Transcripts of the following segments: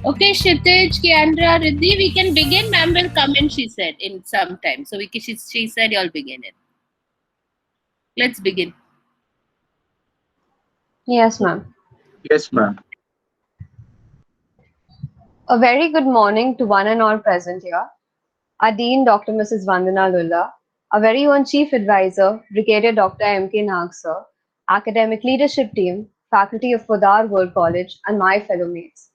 Okay, Kshitij, Kiandra, Riddhi, we can begin. Ma'am will come in, she said, in some time. So she said you'll begin it. Let's begin. Yes, ma'am. Yes, ma'am. A very good morning to one and all present here. Our Dean, Dr. Mrs. Vandana Lulla, our very own Chief Advisor, Brigadier Dr. M.K. Nag sir, academic leadership team, faculty of Podar World College, and my fellow mates.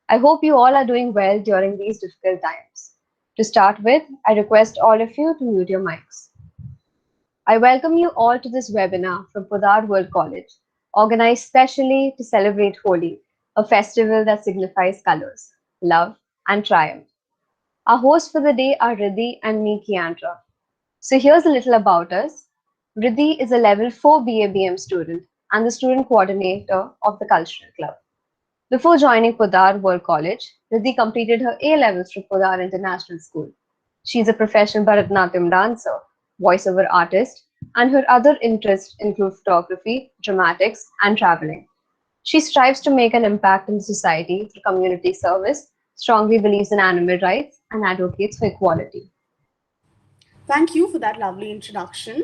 I hope you all are doing well during these difficult times. To start with, I request all of you to mute your mics. I welcome you all to this webinar from Podar World College, organized specially to celebrate Holi, a festival that signifies colors, love, and triumph. Our hosts for the day are Riddhi and me, Kiandra. So here's a little about us. Riddhi is a level 4 BABM student and the student coordinator of the Cultural Club. Before joining Podar World College, Riddhi completed her A levels from Podar International School. She is a professional Bharatanatyam dancer, voiceover artist, and her other interests include photography, dramatics, and traveling. She strives to make an impact in society through community service, strongly believes in animal rights, and advocates for equality. Thank you for that lovely introduction.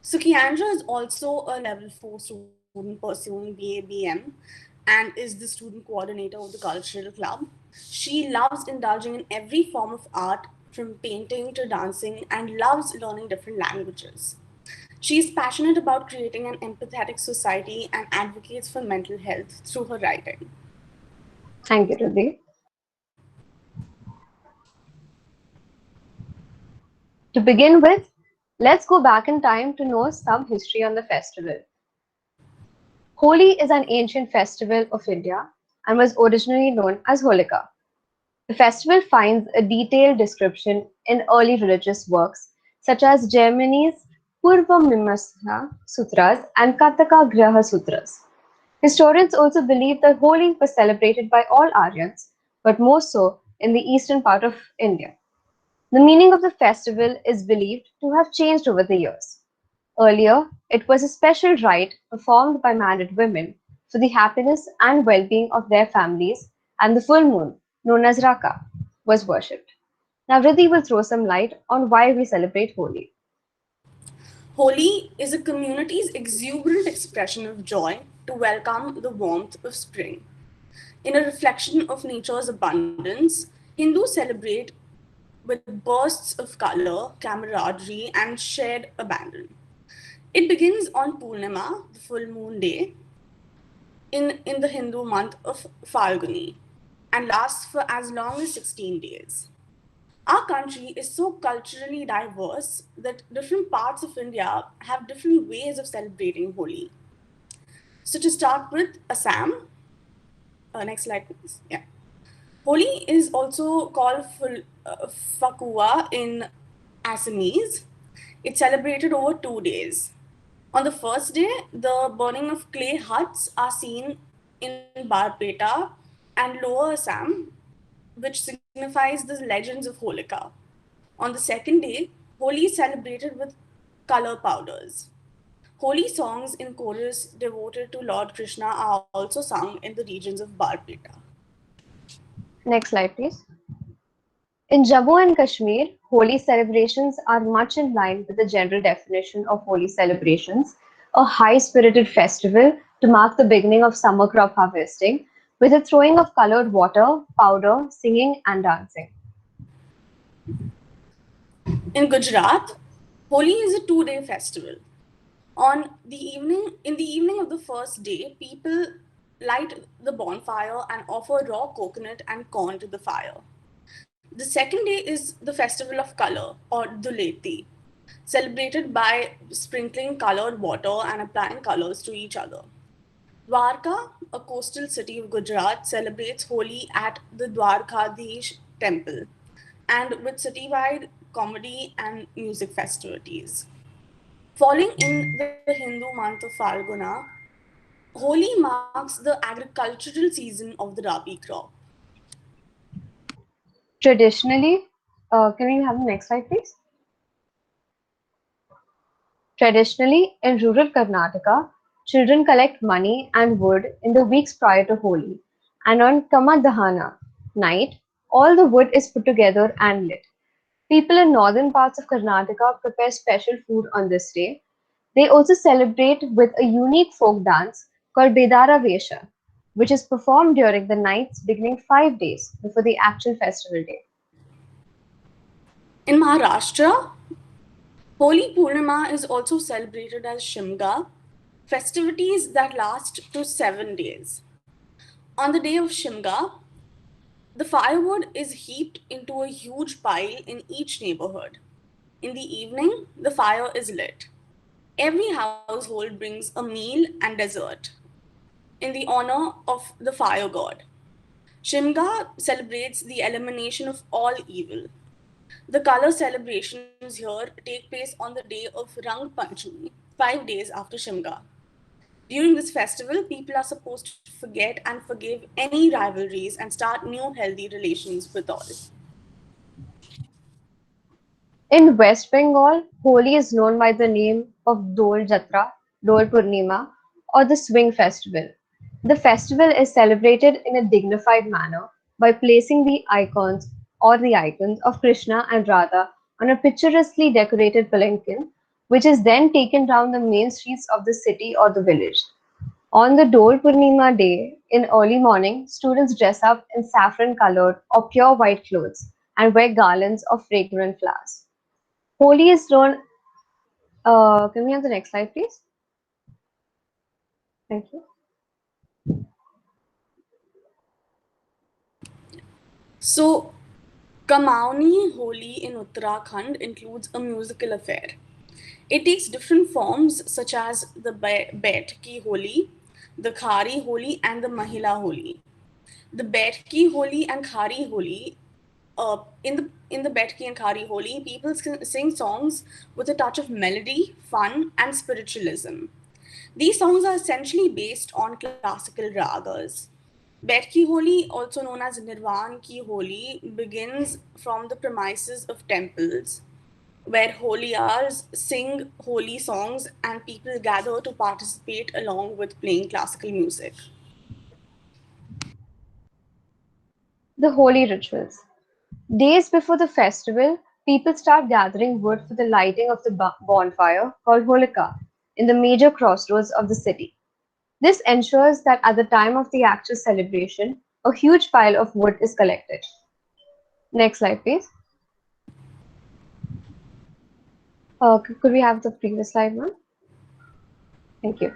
So Kiandra is also a level 4 student pursuing BABM and is the student coordinator of the Cultural Club. She loves indulging in every form of art, from painting to dancing, and loves learning different languages. She is passionate about creating an empathetic society and advocates for mental health through her writing. Thank you, Ruby. To begin with, let's go back in time to know some history on the festival. Holi is an ancient festival of India and was originally known as Holika. The festival finds a detailed description in early religious works such as Jaimini's Purvamimamsa Sutras and Kataka Graha Sutras. Historians also believe that Holi was celebrated by all Aryans, but more so in the eastern part of India. The meaning of the festival is believed to have changed over the years. Earlier, it was a special rite performed by married women for the happiness and well-being of their families, and the full moon, known as Raka, was worshipped. Now, Riddhi will throw some light on why we celebrate Holi. Holi is a community's exuberant expression of joy to welcome the warmth of spring. In a reflection of nature's abundance, Hindus celebrate with bursts of color, camaraderie, and shared abandon. It begins on Purnima, the full moon day, in the Hindu month of Falguni, and lasts for as long as 16 days. Our country is so culturally diverse that different parts of India have different ways of celebrating Holi. So, to start with, Assam, next slide, please. Yeah. Holi is also called Fakua in Assamese. It's celebrated over 2 days. On the first day, the burning of clay huts are seen in Barpeta and Lower Assam, which signifies the legends of Holika. On the second day, Holi is celebrated with color powders. Holy songs in chorus devoted to Lord Krishna are also sung in the regions of Barpeta. Next slide, please. In Jammu and Kashmir, Holi celebrations are much in line with the general definition of Holi celebrations, a high-spirited festival to mark the beginning of summer crop harvesting, with a throwing of colored water, powder, singing, and dancing. In Gujarat, Holi is a 2-day festival. In the evening of the first day, people light the bonfire and offer raw coconut and corn to the fire. The second day is the festival of color, or Duleti, celebrated by sprinkling colored water and applying colors to each other. Dwarka, a coastal city of Gujarat, celebrates Holi at the Dwarkadhish temple and with citywide comedy and music festivities. Falling in the Hindu month of Falguna, Holi marks the agricultural season of the Rabi crop. Traditionally, can we have the next slide, please? Traditionally, in rural Karnataka, children collect money and wood in the weeks prior to Holi And on Kamadahana night, all the wood is put together and lit. People in northern parts of Karnataka prepare special food on this day. They also celebrate with a unique folk dance called Bedara Vesha, which is performed during the nights beginning 5 days before the actual festival day. In Maharashtra, Holi Purnima is also celebrated as Shimga, festivities that last to 7 days. On the day of Shimga, the firewood is heaped into a huge pile in each neighborhood. In the evening, the fire is lit. Every household brings a meal and dessert in the honor of the fire god. Shimga celebrates the elimination of all evil. The color celebrations here take place on the day of Rang Panchami, 5 days after Shimga. During this festival, people are supposed to forget and forgive any rivalries and start new healthy relations with all. In West Bengal, Holi is known by the name of Dol Jatra, Dol Purnima, or the Swing Festival. The festival is celebrated in a dignified manner by placing the icons of Krishna and Radha on a picturesquely decorated palanquin, which is then taken down the main streets of the city or the village. On the Dol Purnima day, in early morning, students dress up in saffron colored or pure white clothes and wear garlands of fragrant flowers. Holi is known. Can we have the next slide, please? Thank you. So, Kamauni Holi in Uttarakhand includes a musical affair. It takes different forms such as the Betki Holi, the Khari Holi, and the Mahila Holi. The Betki Holi and Khari Holi, in the Betki and Khari Holi, people sing songs with a touch of melody, fun, and spiritualism. These songs are essentially based on classical ragas. Betki Holi, also known as Nirvan Ki Holi, begins from the premises of temples where holiars sing holy songs and people gather to participate along with playing classical music. The holy rituals. Days before the festival, people start gathering wood for the lighting of the bonfire called Holika in the major crossroads of the city. This ensures that at the time of the actual celebration, a huge pile of wood is collected. Next slide, please. Could we have the previous slide, ma'am? Thank you.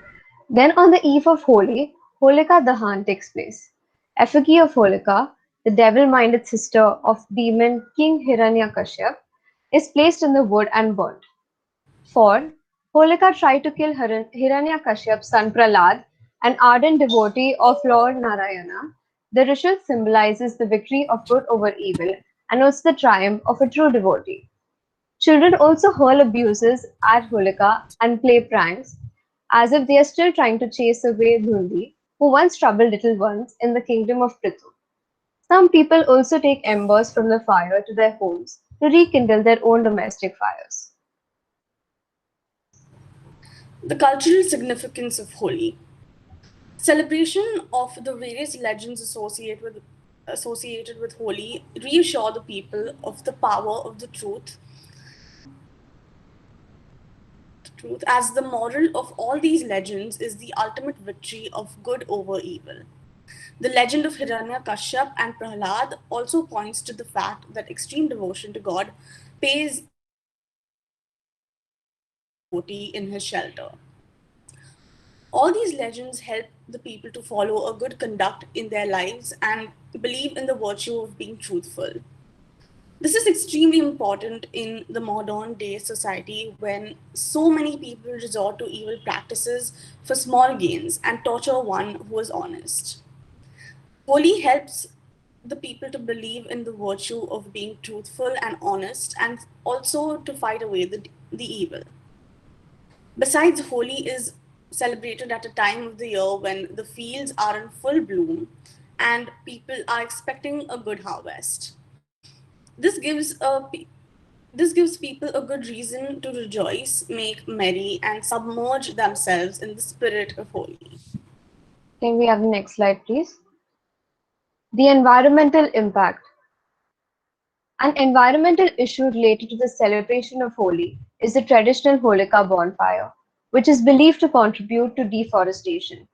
Then on the eve of Holi, Holika Dahan takes place. Effigy of Holika, the devil-minded sister of demon King Hiranyakashyap, is placed in the wood and burnt. For Holika tried to kill Hiranyakashyap's son Prahlad, an ardent devotee of Lord Narayana. The ritual symbolizes the victory of good over evil and also the triumph of a true devotee. Children also hurl abuses at Holika and play pranks, as if they are still trying to chase away Dhundi, who once troubled little ones in the kingdom of Prithu. Some people also take embers from the fire to their homes to rekindle their own domestic fires. The cultural significance of Holi. Celebration of the various legends associated with Holi reassure the people of the power of the truth, as the moral of all these legends is the ultimate victory of good over evil. The legend of Hiranyakashyap and Prahlad also points to the fact that extreme devotion to God pays devotee in his shelter. All these legends help the people to follow a good conduct in their lives and believe in the virtue of being truthful. This is extremely important in the modern day society when so many people resort to evil practices for small gains and torture one who is honest. Holi helps the people to believe in the virtue of being truthful and honest and also to fight away the evil. Besides, Holi is celebrated at a time of the year when the fields are in full bloom and people are expecting a good harvest. This gives a this gives people a good reason to rejoice, make merry, and submerge themselves in the spirit of Holi. Can we have the next slide, please? The environmental impact. An environmental issue related to the celebration of Holi is the traditional Holika bonfire, which is believed to contribute to deforestation.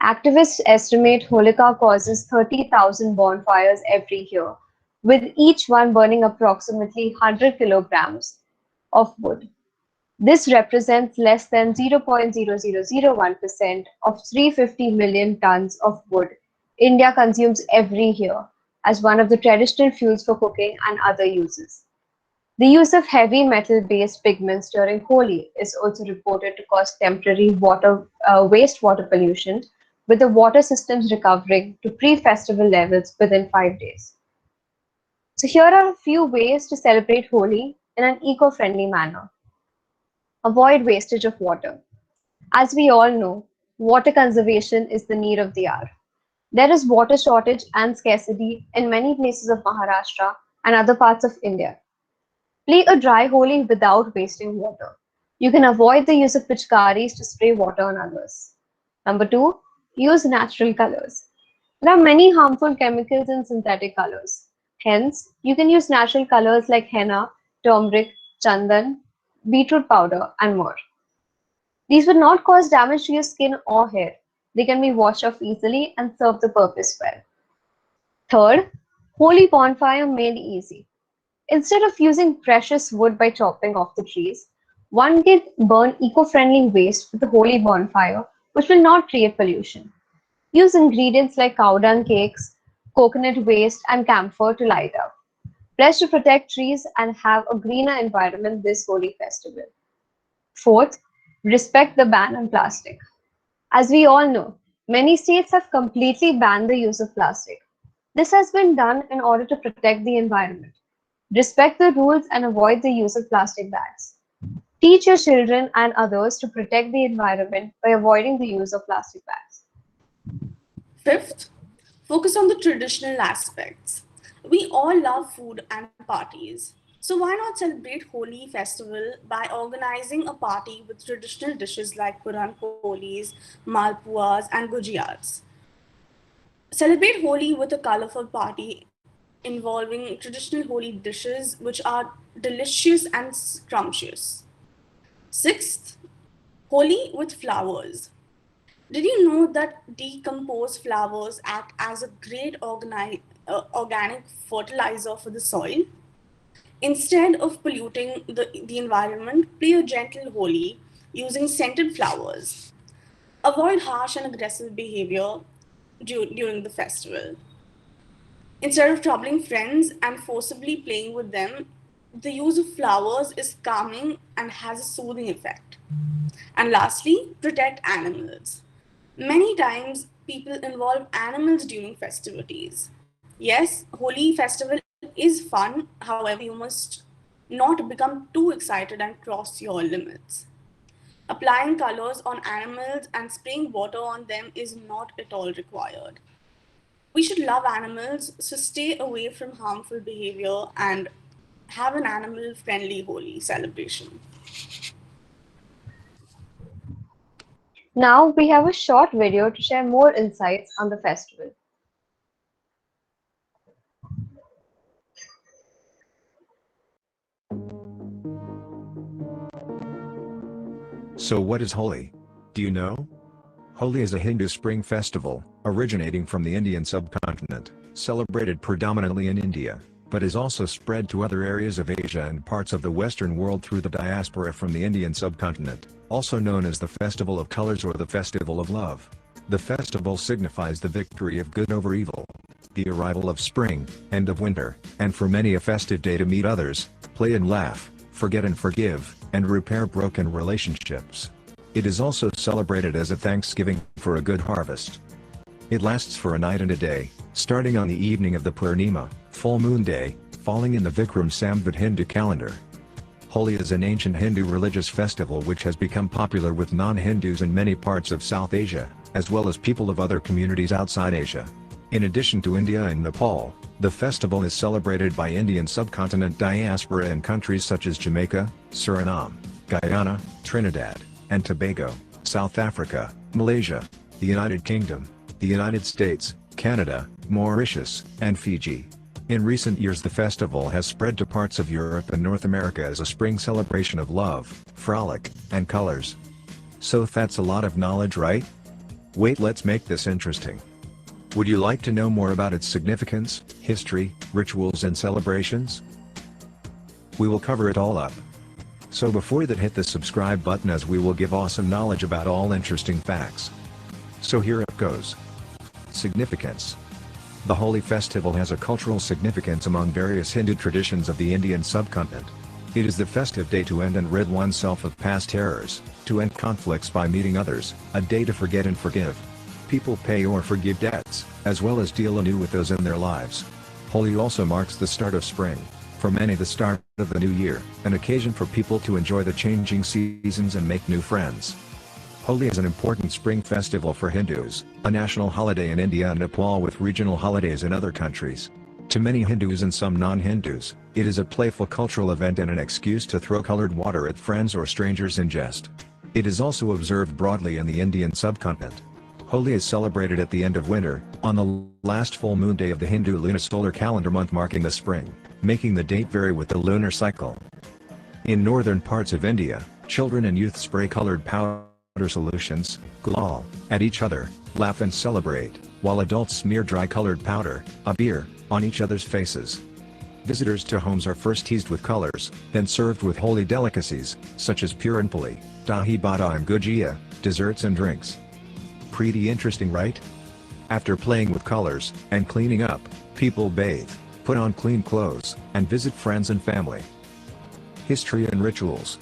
Activists estimate Holika causes 30,000 bonfires every year, with each one burning approximately 100 kilograms of wood. This represents less than 0.0001% of 350 million tons of wood India consumes every year as one of the traditional fuels for cooking and other uses. The use of heavy metal-based pigments during Holi is also reported to cause temporary wastewater pollution, with the water systems recovering to pre-festival levels within 5 days. So here are a few ways to celebrate Holi in an eco-friendly manner. Avoid wastage of water. As we all know, water conservation is the need of the hour. There is water shortage and scarcity in many places of Maharashtra and other parts of India. Play a dry Holi without wasting water. You can avoid the use of pitchkaris to spray water on others. Number two, use natural colors. There are many harmful chemicals in synthetic colors. Hence, you can use natural colors like henna, turmeric, chandan, beetroot powder, and more. These would not cause damage to your skin or hair. They can be washed off easily and serve the purpose well. Third, holy bonfire made easy. Instead of using precious wood by chopping off the trees, one can burn eco-friendly waste with the holy bonfire, which will not create pollution. Use ingredients like cow dung cakes, coconut waste, and camphor to light up. Pledge to protect trees and have a greener environment this holy festival. Fourth, respect the ban on plastic. As we all know, many states have completely banned the use of plastic. This has been done in order to protect the environment. Respect the rules and avoid the use of plastic bags. Teach your children and others to protect the environment by avoiding the use of plastic bags. Fifth, focus on the traditional aspects. We all love food and parties. So why not celebrate Holi festival by organizing a party with traditional dishes like Puran Polis, Malpuas, and Gujiyas? Celebrate Holi with a colorful party involving traditional Holi dishes which are delicious and scrumptious. Sixth, Holi with flowers. Did you know that decomposed flowers act as a great organic fertilizer for the soil? Instead of polluting the environment, play a gentle Holi using scented flowers. Avoid harsh and aggressive behavior during the festival. Instead of troubling friends and forcibly playing with them, the use of flowers is calming and has a soothing effect. And lastly, protect animals. Many times, people involve animals during festivities. Yes, Holi festival is fun, however, you must not become too excited and cross your limits. Applying colors on animals and spraying water on them is not at all required. We should love animals, so stay away from harmful behavior and have an animal friendly Holi celebration. Now we have a short video to share more insights on the festival. So what is Holi? Do you know? Holi is a Hindu spring festival, originating from the Indian subcontinent, celebrated predominantly in India, but is also spread to other areas of Asia and parts of the Western world through the diaspora from the Indian subcontinent, also known as the Festival of Colors or the Festival of Love. The festival signifies the victory of good over evil, the arrival of spring, end of winter, and for many a festive day to meet others, play and laugh, forget and forgive, and repair broken relationships. It is also celebrated as a thanksgiving for a good harvest. It lasts for a night and a day, starting on the evening of the Purnima, full moon day, falling in the Vikram Samvat Hindu calendar. Holi is an ancient Hindu religious festival which has become popular with non-Hindus in many parts of South Asia, as well as people of other communities outside Asia. In addition to India and Nepal, the festival is celebrated by Indian subcontinent diaspora in countries such as Jamaica, Suriname, Guyana, Trinidad and Tobago, South Africa, Malaysia, the United Kingdom, the United States, Canada, Mauritius, and Fiji. In recent years the festival has spread to parts of Europe and North America as a spring celebration of love, frolic, and colors. So that's a lot of knowledge, right? Wait, let's make this interesting. Would you like to know more about its significance, history, rituals and celebrations? We will cover it all up. So before that, hit the subscribe button as we will give awesome knowledge about all interesting facts. So here it goes. Significance. The Holi festival has a cultural significance among various Hindu traditions of the Indian subcontinent. It is the festive day to end and rid oneself of past terrors, to end conflicts by meeting others, a day to forget and forgive. People pay or forgive debts, as well as deal anew with those in their lives. Holi also marks the start of spring. For many, the start of the new year, an occasion for people to enjoy the changing seasons and make new friends. Holi is an important spring festival for Hindus, a national holiday in India and Nepal with regional holidays in other countries. To many Hindus and some non-Hindus, it is a playful cultural event and an excuse to throw colored water at friends or strangers in jest. It is also observed broadly in the Indian subcontinent. Holi is celebrated at the end of winter, on the last full moon day of the Hindu lunisolar calendar month marking the spring, making the date vary with the lunar cycle. In northern parts of India, children and youth spray colored powder solutions, gulal, at each other, laugh and celebrate, while adults smear dry colored powder, abir, on each other's faces. Visitors to homes are first teased with colors, then served with Holi delicacies, such as puran puli, dahi bada and gujia, desserts and drinks. Pretty interesting, right? After playing with colors, and cleaning up, people bathe, put on clean clothes, and visit friends and family. History and rituals.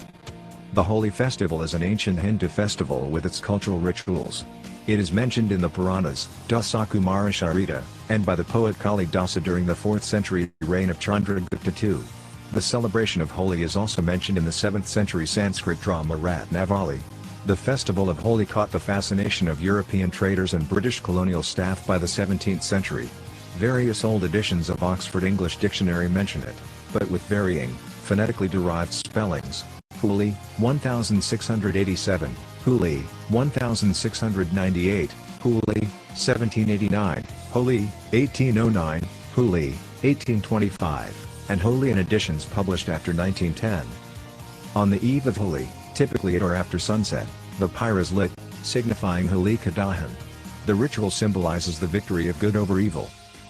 The Holi festival is an ancient Hindu festival with its cultural rituals. It is mentioned in the Puranas, Dasakumara Charita, and by the poet Kalidasa during the 4th century reign of Chandragupta II. The celebration of Holi is also mentioned in the 7th century Sanskrit drama Ratnavali. The festival of Holi caught the fascination of European traders and British colonial staff by the 17th century. Various old editions of Oxford English Dictionary mention it, but with varying, phonetically derived spellings. Holi, 1687, Huli, 1698, Huli, 1789, Holi, 1809, Huli, 1825, and Holi in editions published after 1910. On the eve of Holi, typically at or after sunset, the pyre is lit, signifying Holika Dahan. The ritual symbolizes the victory of good over evil.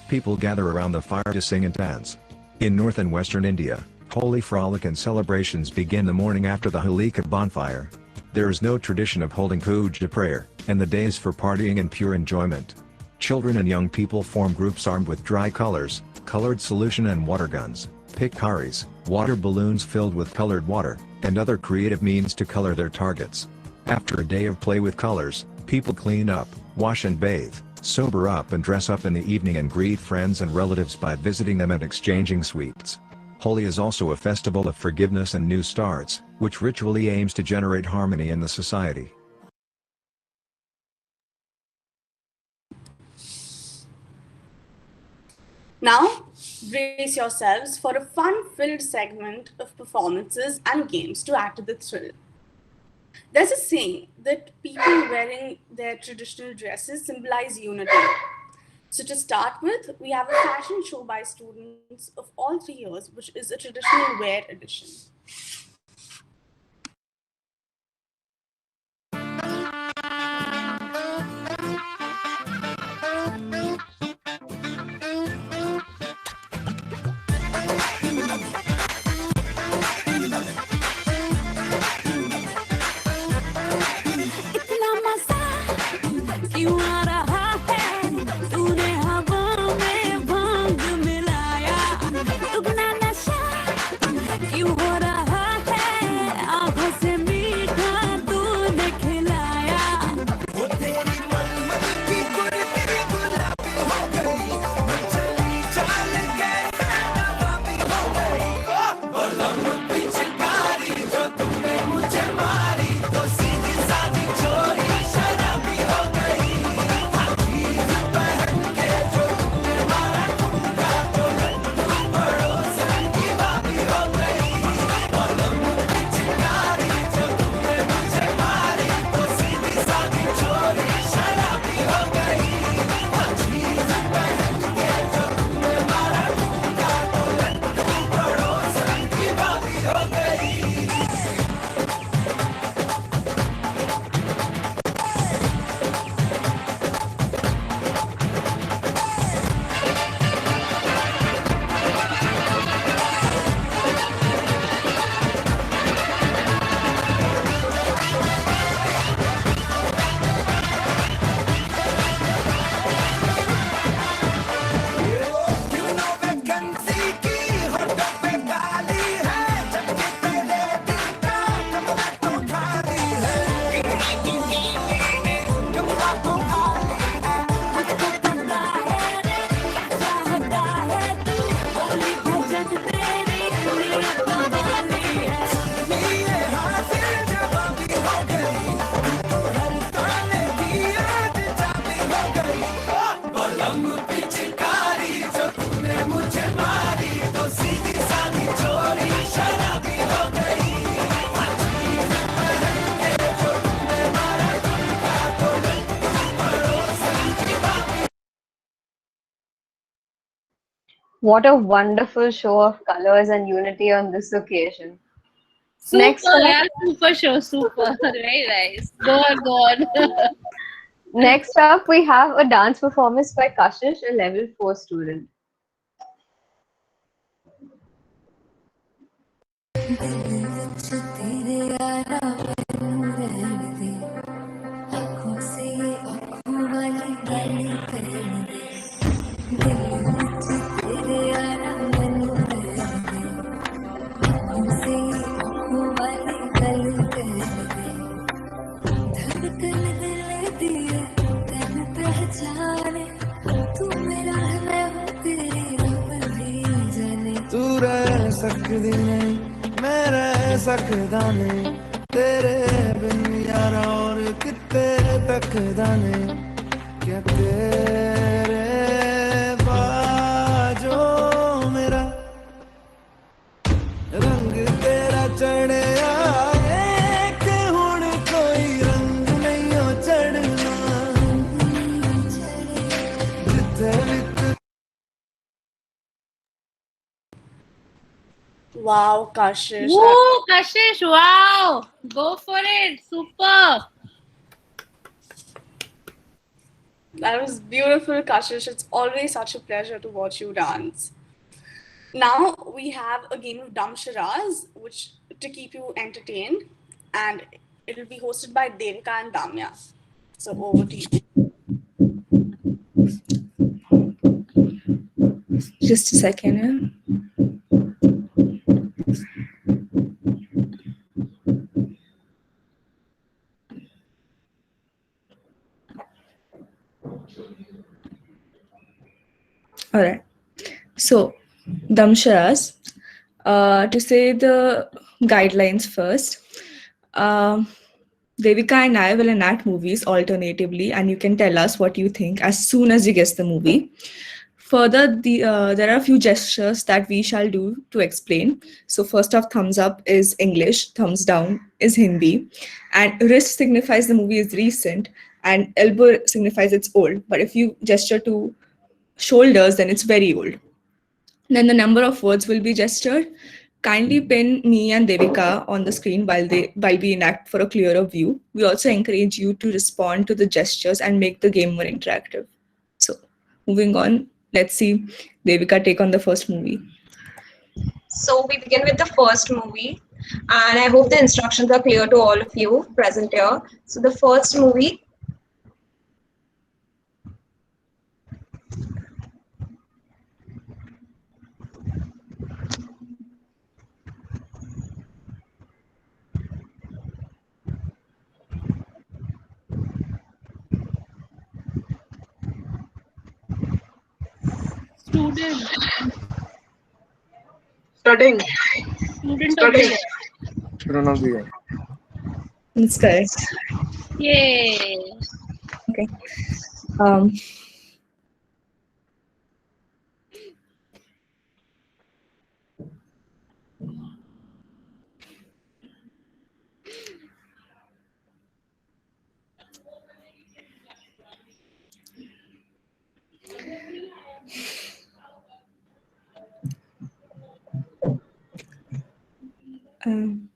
People gather around the fire to sing and dance. In north and western India, Holi frolic and celebrations begin the morning after the Holika bonfire. There is no tradition of holding puja prayer, and the day is for partying and pure enjoyment. Children and young people form groups armed with dry colors, colored solution and water guns, pitkaris, water balloons filled with colored water, and other creative means to color their targets. After a day of play with colors, people clean up, wash and bathe, sober up and dress up in the evening and greet friends and relatives by visiting them and exchanging sweets. Holi is also a festival of forgiveness and new starts, which ritually aims to generate harmony in the society. Now, brace yourselves for a fun-filled segment of performances and games to add to the thrill. There's a saying that people wearing their traditional dresses symbolize unity. So to start with, we have a fashion show by students of all 3 years, which is a traditional wear edition. क्यों हो रहा What a wonderful show of colors and unity on this occasion. Next Super, up, yeah, super show, super. Very nice. Go on, go on. next up, we have a dance performance by Kashish, a level 4 student. तू रह सकदी नहीं मैं रह सकदा नहीं तेरे बिन यारा और किते तकदा नहीं क्या तेरे बाजों मेरा रंग तेरा चढ़िया कि हुण कोई रंग नहीं हो चढ़ना जिथे भी Wow, Kashish. Woo, Kashish, wow. Go for it. Super. That was beautiful, Kashish. It's always such a pleasure to watch you dance. Now we have a game of Dum Shiraz, which to keep you entertained, and it will be hosted by Devika and Damya. So over to you. Just a second. Yeah? All right. So, Damsharas, to say the guidelines first, Devika and I will enact movies alternatively, and you can tell us what you think as soon as you guess the movie. Further, there are a few gestures that we shall do to explain. So, first off, thumbs up is English, thumbs down is Hindi, and wrist signifies the movie is recent, and elbow signifies it's old. But if you gesture to shoulders, then it's very old. Then the number of words will be gestured. Kindly pin me and Devika on the screen while we enact for a clearer view. We also encourage you to respond to the gestures and make the game more interactive. So, moving on, let's see Devika take on the first movie. So we begin with the first movie, and I hope the instructions are clear to all of you present here. So the first movie. Student. Starting. Student of the year. Student of the year. That's correct. Yay. Okay. Um, um,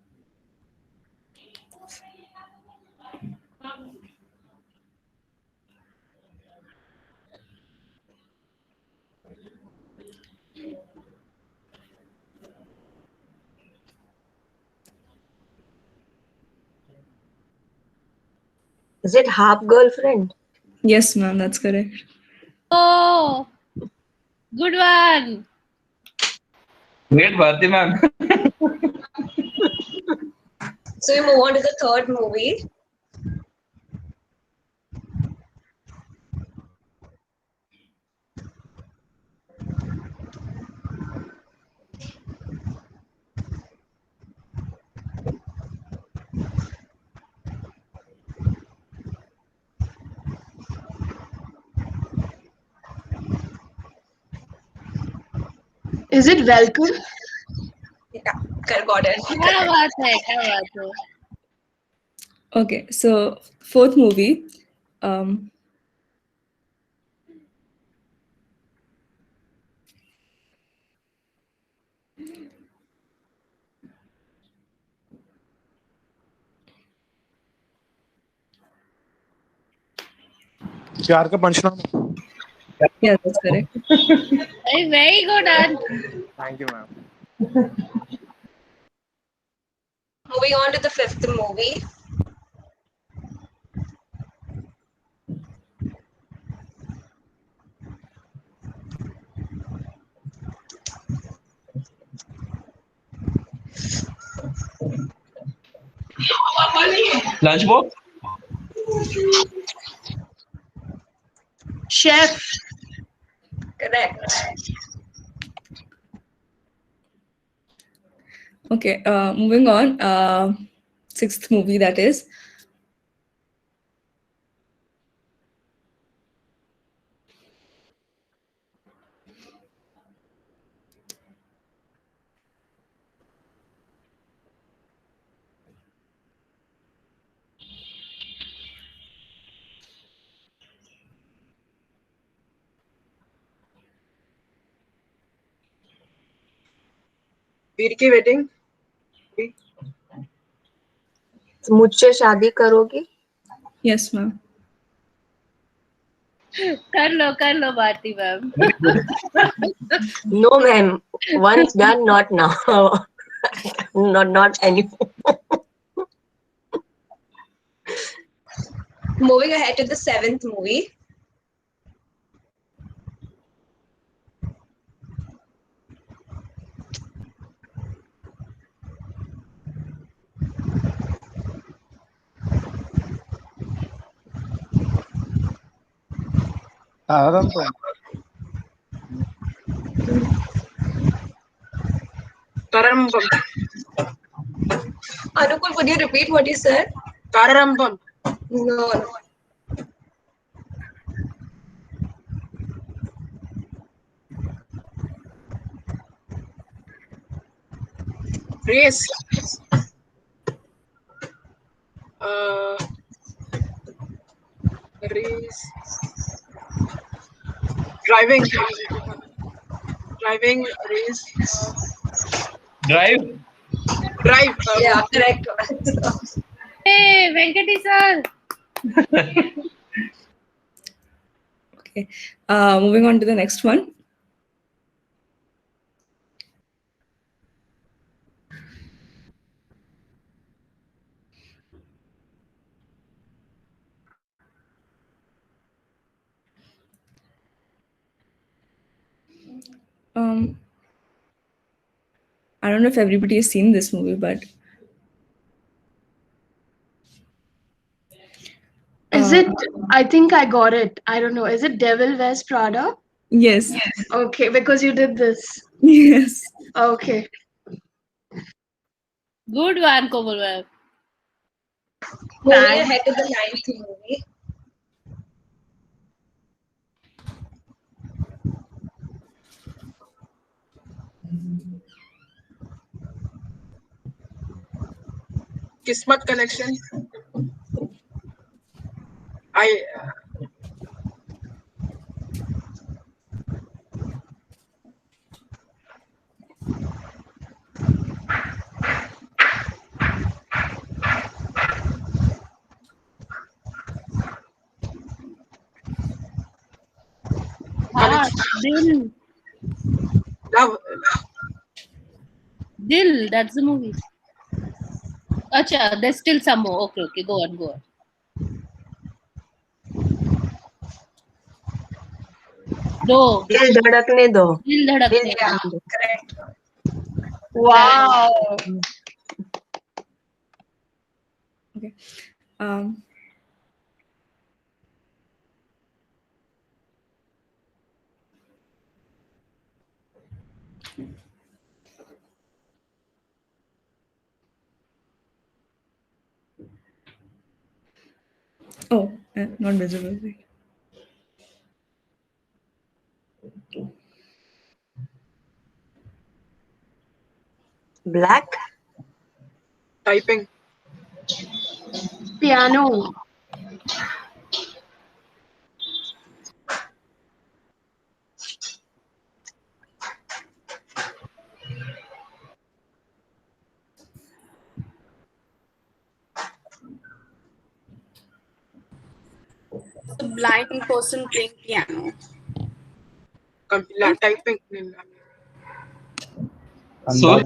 Is it Half Girlfriend? yes, ma'am, that's correct. Oh, good one. Great, Bharti ma'am. So we move on to the third movie. Is it welcome? Yeah, got it. क्या बात है, क्या बात है. Okay, so fourth movie. Um, प्यार का पंचनामा. Yeah, that's correct. Very good, Ant. Thank you, ma'am. Moving on to the fifth movie. Lunchbox. Chef. Correct. Okay, moving on. Sixth movie, that is. वीर की waiting. मुझसे शादी करोगी? Yes, ma'am. कर लो Bharti ma'am. No, ma'am. Once done, not now. not anymore. Moving ahead to the seventh movie. Tararantam. Tararantam. Anukul, could you repeat what you said? Tararantam. No. Race. Race. Driving. Driving. Race. Drive. Drive. Yeah, correct. Hey, Venkati sir. Okay, moving on to the next one. I don't know if everybody has seen this movie, but Is it? I think I got it. I don't know. Is it Devil Wears Prada? yes, Okay, because you did this. yes. Okay. Good one, Komal ma'am. Moving ahead to the ninth movie. Kismat Connection. Dil. Love. Dil, that's the movie. Acha, there's still some more. Okay, go on. दो. दिल धड़कने दो. दिल धड़कने. Yeah, correct. Wow. Okay. Oh, not visible. Black. Typing. Piano. blind person playing piano. Typing. Sur.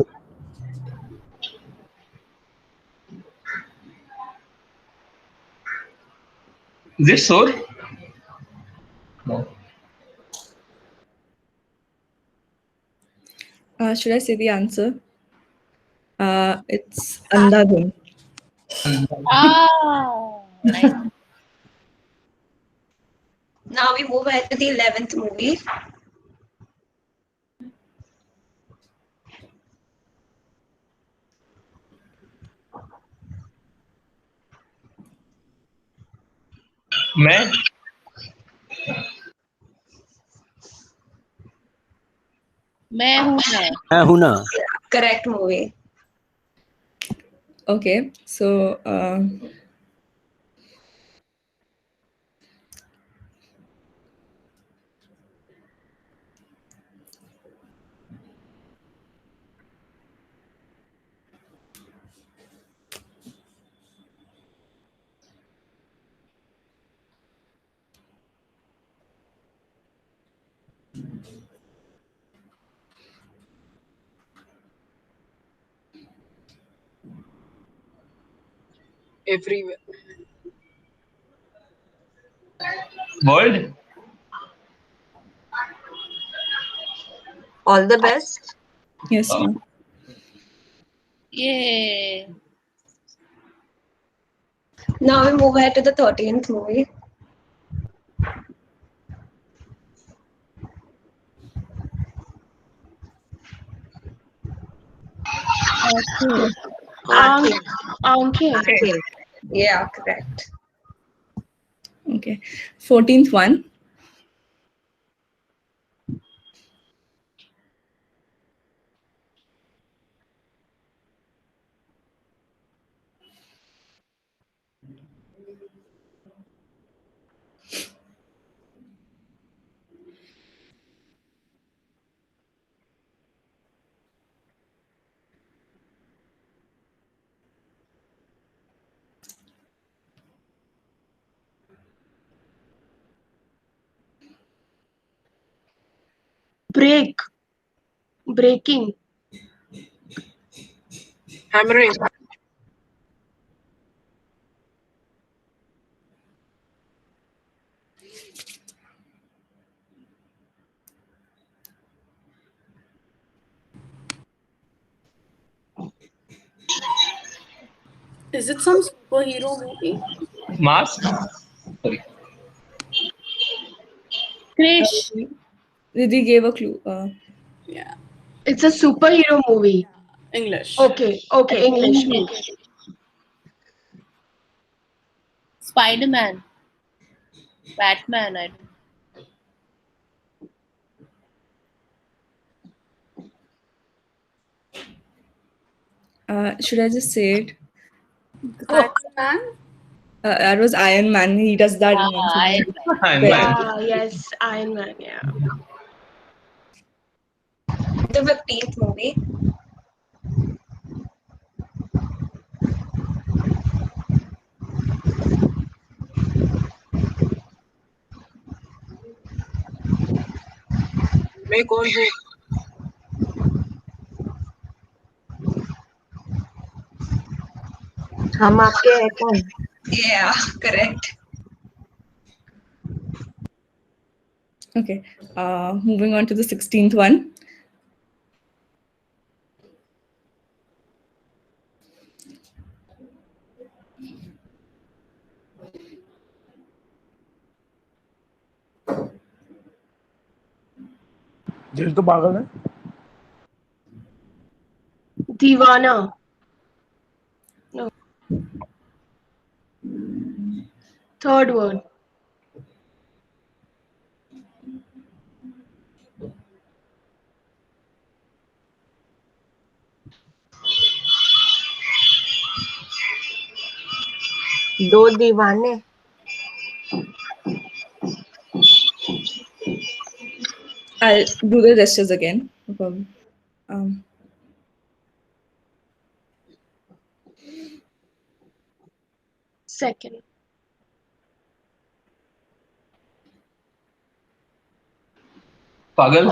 Is it Sur? No. Should I say the answer? It's Andhadhun. Nice. Now we move ahead to the 11th movie. मैं मैं हूँ ना. मैं हूं ना. Correct movie. Okay, so Everywhere. world. All the best. yes, ma'am. Yay. Now we move ahead to the 13th movie. Okay. Yeah, correct. Okay, 14th one. Breaking. Hammering. Is it some superhero movie? Mask. Sorry. Krish. Didi gave a clue. Yeah. It's a superhero movie. English. Okay, English. Okay. Spider-Man. Batman. I don't. Should I just say it? Batman? That was Iron Man. He does that in one Iron scene. Iron Man. Yes, Iron Man. Yeah. The 15th movie. मैं कौन हूँ? हम आपके हैं कौन? Yeah, correct. Okay, moving on to the 16th one. दिल तो पागल है. Divana. No. Third word. दो दीवाने. I'll do the gestures again. No problem. Second. Pagal.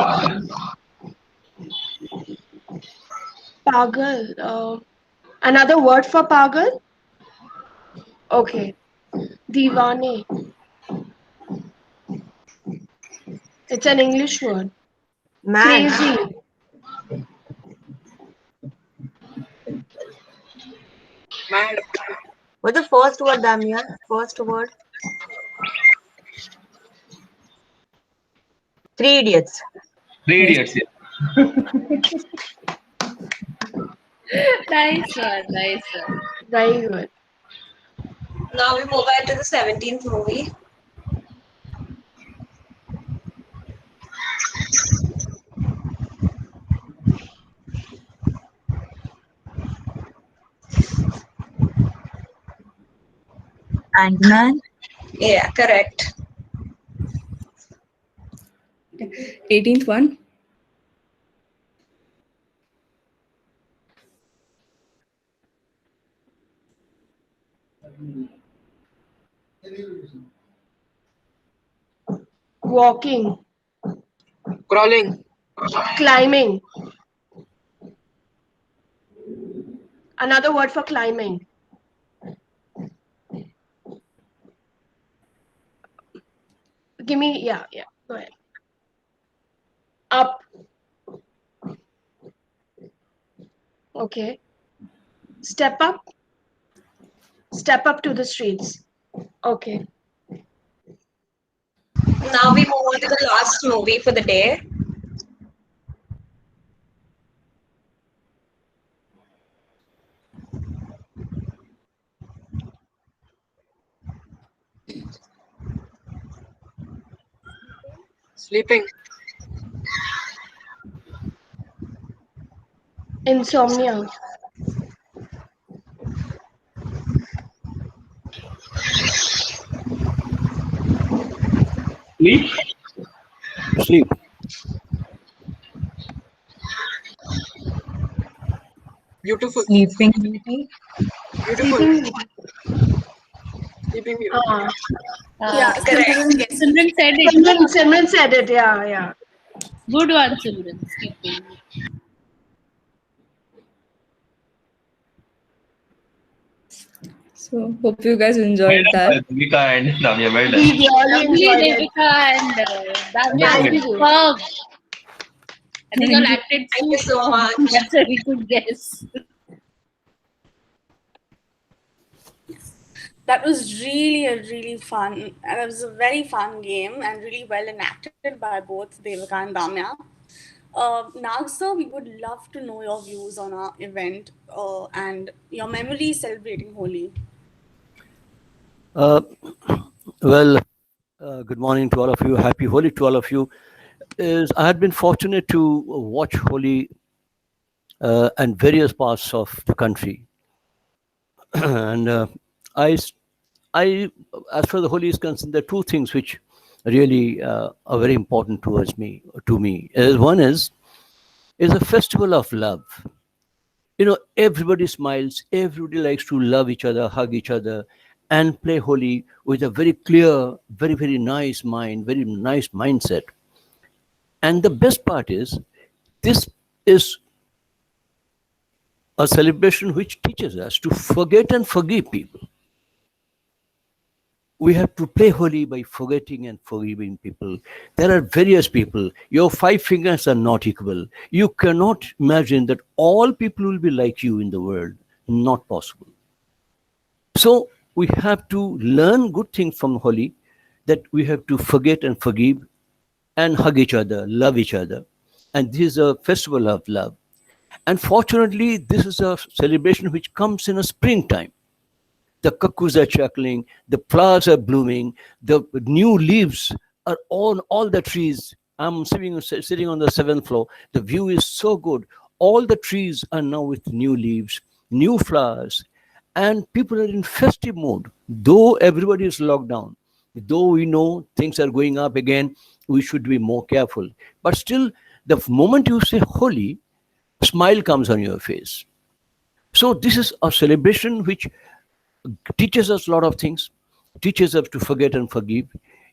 Pagal. Another word for pagal? Okay. Divane. It's an English word. Man. Crazy. Mad. What's the first word, Damia? First word. Three Idiots. Three Idiots. Yeah. Nice one, nice one. Very good. Now we move on to the 17th movie. Ant-Man. Yeah, correct. 18th one. Walking. Crawling. Climbing. Another word for climbing. Give me, yeah, go ahead. Up. Okay. Step up. Step up to the streets. Okay. Now we move on to the last movie for the day. Sleeping. Insomnia. Sleep. Sleep. Beautiful. Sleeping Beauty. Beautiful. Sleeping. Sleeping Beauty. Yeah, correct. Simran said it. Simran said it, yeah. Good one, Simran. Sleeping. So hope you guys enjoyed that. Devika and Damya, well done. We really Lovely, enjoyed it. Devika and Damya. Thank you. Superb. I think you all acted Thank you so much. That's a very good guess. That was really fun, and it was a very fun game and really well enacted by both Devika and Damya. Nag sir, we would love to know your views on our event and your memories celebrating Holi. Well, good morning to all of you. Happy Holi to all of you. I had been fortunate to watch Holi in various parts of the country, and as far as the Holi is concerned, there are two things which really are very important towards me. To me, one is a festival of love. You know, everybody smiles, everybody likes to love each other, hug each other, and play Holi with a very clear, very nice mind, very nice mindset. And the best part is, this is a celebration which teaches us to forget and forgive people. We have to play Holi by forgetting and forgiving people. There are various people. Your 5 fingers are not equal. You cannot imagine that all people will be like you in the world. Not possible. So we have to learn good things from Holi, that we have to forget and forgive and hug each other, love each other. And this is a festival of love. And fortunately, this is a celebration which comes in a springtime. The cuckoos are chuckling, the flowers are blooming, the new leaves are on all the trees. I'm sitting on the 7th floor. The view is so good. All the trees are now with new leaves, new flowers, and people are in festive mood. Though everybody is locked down, though we know things are going up again, we should be more careful. But still, the moment you say Holi, a smile comes on your face. So this is a celebration which teaches us a lot of things, teaches us to forget and forgive,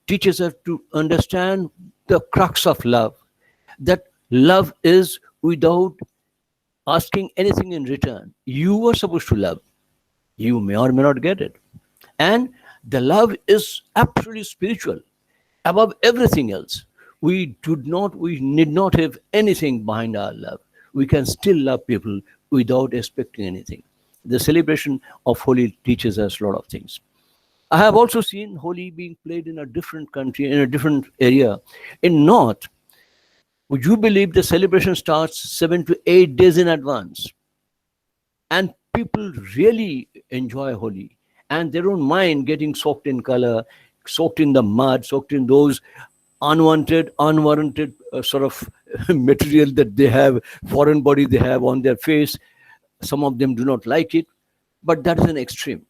teaches us to understand the crux of love, that love is without asking anything in return. You are supposed to love. You may or may not get it. And the love is absolutely spiritual, above everything else. We need not have anything behind our love. We can still love people without expecting anything. The celebration of Holi teaches us a lot of things. I have also seen Holi being played in a different country, in a different area. In North, would you believe the celebration starts 7 to 8 days in advance? And people really enjoy Holi. And they don't mind getting soaked in color, soaked in the mud, soaked in those unwarranted sort of material that they have, foreign body they have on their face. Some of them do not like it, but that is an extreme.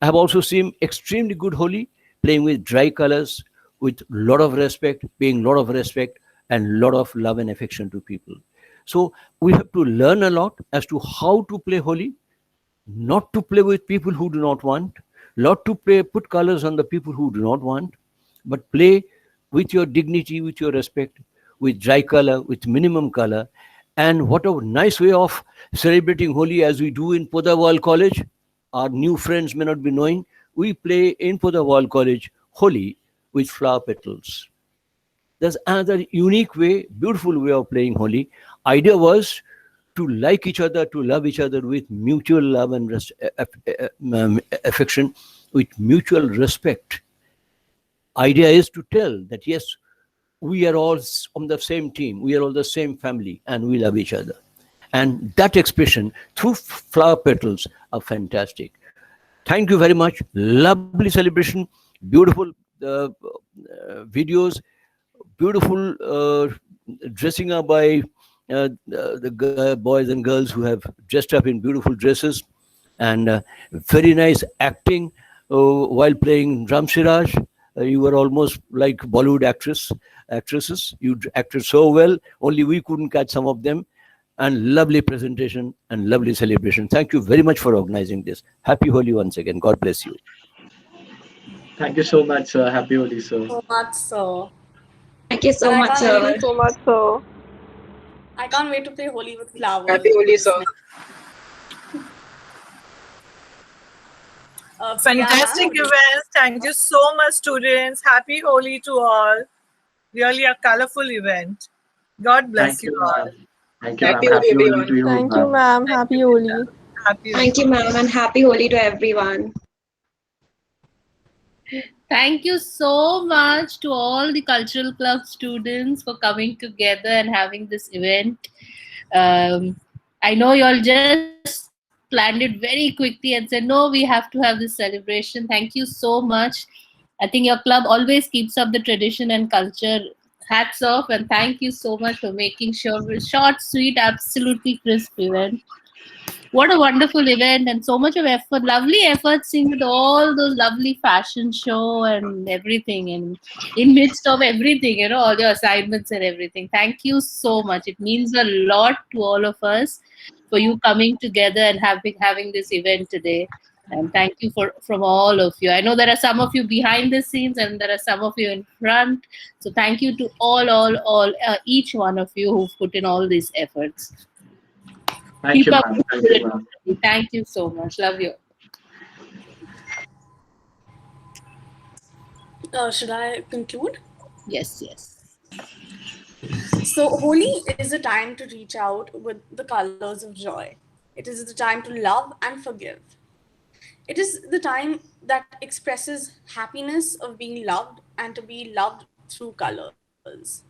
I have also seen extremely good Holi playing with dry colors, with lot of respect, paying lot of respect and lot of love and affection to people. So we have to learn a lot as to how to play Holi, not to play with people who do not want, not to put colors on the people who do not want, but play with your dignity, with your respect, with dry color, with minimum color. And what a nice way of celebrating Holi as we do in Podar College. Our new friends may not be knowing, we play in Podar College Holi with flower petals. There's another unique way, beautiful way of playing Holi. Idea was to like each other, to love each other with mutual love and affection, with mutual respect. Idea is to tell that yes, we are all on the same team, we are all the same family, and we love each other. And that expression through flower petals are fantastic. Thank you very much. Lovely celebration, beautiful videos, beautiful dressing up by the boys and girls who have dressed up in beautiful dresses, and very nice acting while playing Ram Siraj. You were almost like Bollywood actresses. You acted so well, only we couldn't catch some of them. And lovely presentation and lovely celebration. Thank you very much for organizing this. Happy Holi once again. God bless you. Thank you so much, sir. Happy Holi, sir. So much, sir. Thank you so And I much, can't sir. wait So much, sir. I can't wait to play Holi with flowers. Happy Holi, sir. Fantastic events. Thank you so much, students. Happy Holi to all. Really a colorful event. God bless Thank you you, all. ma'am. Thank you, Happy ma'am. Holi, Happy Holi everyone. to you, Thank you, ma'am. ma'am. Happy Holi. Happy Thank you, ma'am, and happy Holi to everyone. Thank you so much to all the cultural club students for coming together and having this event. I know you all just planned it very quickly and said, no, we have to have this celebration. Thank you so much. I think your club always keeps up the tradition and culture. Hats off, and thank you so much for making sure short, sweet, absolutely crisp event. What a wonderful event, and so much of effort, lovely effort, seeing with all those lovely fashion show and everything, and in midst of everything, all your assignments and everything. Thank you so much. It means a lot to all of us for you coming together and having this event today. And thank you from all of you. I know there are some of you behind the scenes and there are some of you in front. So thank you to all, each one of you who've put in all these efforts. Thank you, Keep up ma'am. the Thank you, ma'am. spirit. Thank you so much. Love you. Should I conclude? Yes. So, Holi is a time to reach out with the colors of joy. It is the time to love and forgive. It is the time that expresses happiness of being loved and to be loved through colors.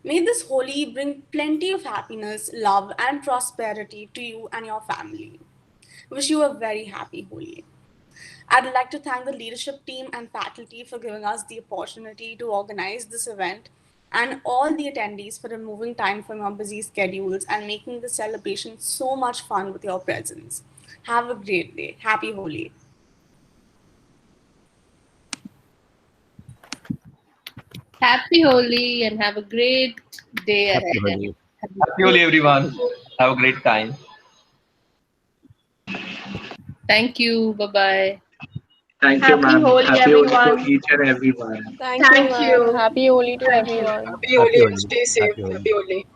May this Holi bring plenty of happiness, love, and prosperity to you and your family. Wish you a very happy Holi. I'd like to thank the leadership team and faculty for giving us the opportunity to organize this event, and all the attendees for removing time from your busy schedules and making the celebration so much fun with your presence. Have a great day. Happy Holi. Happy Holi and have a great day Happy ahead. Holi. Happy Holi, everyone. Have a great time. Thank you. Bye-bye. Thank you, Happy ma'am. Holi, Happy Holi to everyone. each and everyone. Thank you, Thank ma'am. you. Happy Holi to Thank you. everyone. Happy Happy Holi and Holi. stay safe. Happy Holi. Happy Holi.